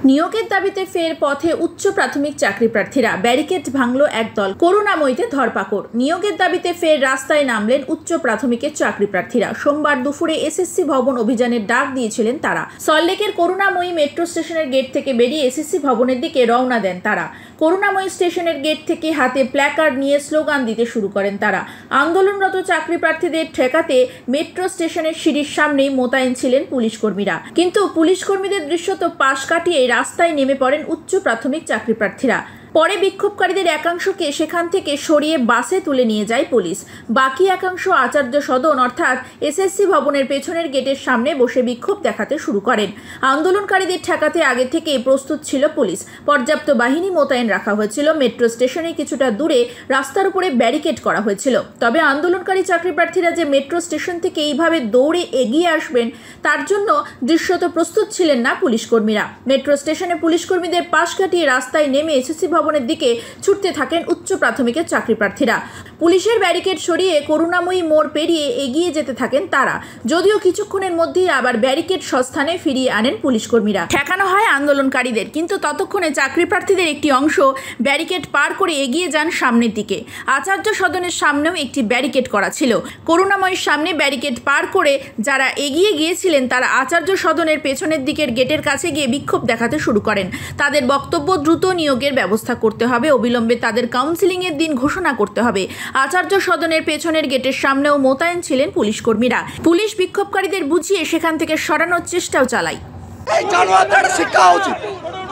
নিয়োগের দাবিতে ফের পথে উচ্চ প্রাথমিক চাকরি প্রার্থীরা। ব্যারিকেড ভাঙল একদল, করুণাময়ীতে ধরপাকড়। নিয়োগের দাবিতে ফের রাস্তায় নামলেন উচ্চ প্রাথমিকের চাকরি প্রার্থীরা। সোমবার দুপুরে এসএসসি ভবন অভিযানের ডাক দিয়েছিলেন তারা। সল্টলেকের করুণাময়ী মেট্রো স্টেশনের গেট থেকে বেরিয়ে এসএসসি ভবনের দিকে রওনা দেন তারা। করুণাময়ী স্টেশনের গেট থেকে হাতে প্ল্যাকার্ড নিয়ে স্লোগান দিতে শুরু করেন তারা। আন্দোলনরত চাকরি প্রার্থীদের ঠেকাতে মেট্রো স্টেশনের সিঁড়ির সামনেই মোতায়েন ছিলেন পুলিশ কর্মীরা। কিন্তু পুলিশ কর্মীদের দৃশ্যত পাশ কাটিয়ে রাস্তায় নেমে পড়েন উচ্চ প্রাথমিক চাকরি প্রার্থীরা। পরে বিক্ষোভকারীদের একাংশকে সেখান থেকে সরিয়ে বাসে তুলে নিয়ে যায় পুলিশ। বাকি একাংশ আচার্য সদন অর্থাৎ এসএসসি ভবনের পেছনের গেটের সামনে বসে বিক্ষোভ দেখাতে শুরু করেন। আন্দোলনকারীদের ঠেকাতে আগে থেকে প্রস্তুত ছিল পুলিশ। পর্যাপ্ত বাহিনী মোতায়েন রাখা হয়েছিল। মেট্রো স্টেশনে কিছুটা দূরে রাস্তার উপরে ব্যারিকেড করা হয়েছিল। তবে আন্দোলনকারী চাকরি প্রার্থীরা যে মেট্রো স্টেশন থেকে এইভাবে দৌড়ে এগিয়ে আসবেন তার জন্য দৃশ্যত প্রস্তুত ছিলেন না পুলিশ কর্মীরা। মেট্রো স্টেশনে পুলিশ কর্মীদের পাশ কাটিয়ে রাস্তায় নেমে এসএসসি ভবনের দিকে ছুটতে থাকেন উচ্চ প্রাথমিকের চাকরি প্রার্থীরা। পুলিশের ব্যারিকেড সরিয়ে করুণাময়ী মোড় পেরিয়ে এগিয়ে যেতে থাকেন তারা। যদিও কিছুক্ষণের মধ্যেই আবার ব্যারিকেড স্বস্থানে ফিরিয়ে আনেন পুলিশ কর্মীরা। ঠেকানো হয় আন্দোলনকারীদের, কিন্তু ততক্ষণে চাকরি প্রার্থীদের একটি অংশ ব্যারিকেড পার করে এগিয়ে যান সামনের দিকে। আচার্য সদনের সামনেও একটি ব্যারিকেড করা ছিল। করুণাময়ীর সামনে ব্যারিকেড পার করে যারা এগিয়ে গিয়েছিলেন তারা আচার্য সদনের পেছনের দিকের গেটের কাছে গিয়ে বিক্ষোভ দেখাতে শুরু করেন। তাদের বক্তব্য, দ্রুত নিয়োগের ব্যবস্থা করতে হবে, অবিলম্বে তাদের কাউন্সিলিংয়ের দিন ঘোষণা করতে হবে। আচার্য সদনের পেছনের গেটের সামনেও মোতায়েন ছিলেন পুলিশ কর্মীরা। পুলিশ বিক্ষোভকারীদের বুঝিয়ে সেখান থেকে সরানোর চেষ্টাও চালায়। শিক্ষা উচিত,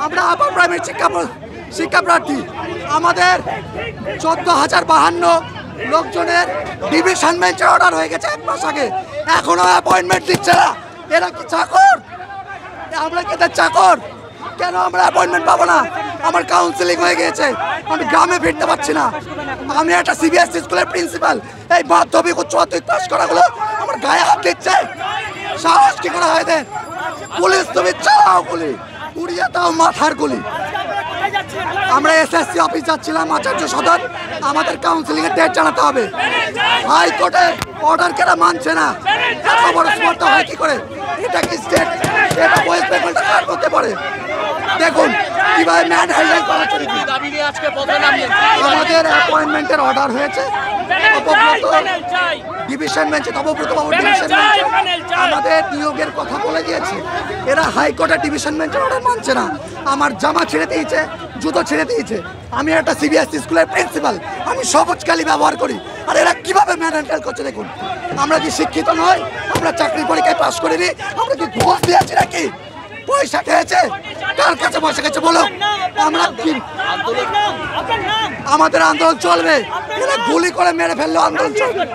আমরা আপার প্রাইমারি শিক্ষা প্রার্থী, আমাদের 14,052 লোকজনের ডিভিশন বেঞ্চে অর্ডার হয়ে গেছে 1 মাস আগে, এখনো অ্যাপয়েন্টমেন্ট দিচ্ছে না। এরা কি চাকর? আমরা কি এদের চাকর? কেন আমরা অ্যাপয়েন্টমেন্ট পাবো না? আমার কাউন্সিলিং হয়ে গিয়েছে, আমি গ্রামে ফিরতে পারছি না। আমি একটা সিবিএসসি স্কুলের প্রিন্সিপাল, এই মাধ্যমিক উচ্চ মাধ্যমিক পাস করাগুলো আমার গায়ে হাত দিচ্ছে। সাহস কি করা হয় এদের? পুলিশ তুমি চালাও গুলি, উড়িয়ে দাও মাথার গুলি। আমরা এসএসসি অফিস যাচ্ছিলাম আচার্য সদন, আমাদের কাউন্সিলিং এর ডেট জানাতে হবে। হাইকোর্টে অর্ডার কেন মানছে না? এত বড় স্পর্ধা হয় কি করে? এটা কি স্টেট? এটা ওয়েস্ট বেঙ্গলটা কার করতে পারে? দেখুন কিভাবে ম্যান হ্যান্ডেল করা চলছে। আমাদের অ্যাপয়েন্টমেন্টের অর্ডার হয়েছে ডিভিশন বেঞ্চে, তপব্রত বাবু ডিভিশন বেঞ্চে আমাদের নিয়োগের কথা বলে দিয়েছে। এরা হাইকোর্টের ডিভিশন বেঞ্চের অর্ডার মানছে না। আমার জামা ছেড়ে দিয়েছে, জুতো ছেড়ে দিয়েছে। আমি একটা সিবিএসসি স্কুলের প্রিন্সিপাল, আমি সবুজ কালি ব্যবহার করি, আর এরা কিভাবে ম্যান হ্যান্ডেল করছে দেখুন। আমরা কি শিক্ষিত নয়? আমরা চাকরি পরীক্ষায় পাশ করিনি? আমরা কি ঘুষ দিয়েছি নাকি? পয়সা খেয়েছে? কার কাছে পয়সা খেয়েছে বলো? আমরা কি আমাদের আন্দোলন চলবে? এরা গুলি করে মেরে ফেললেও আন্দোলন চলবে।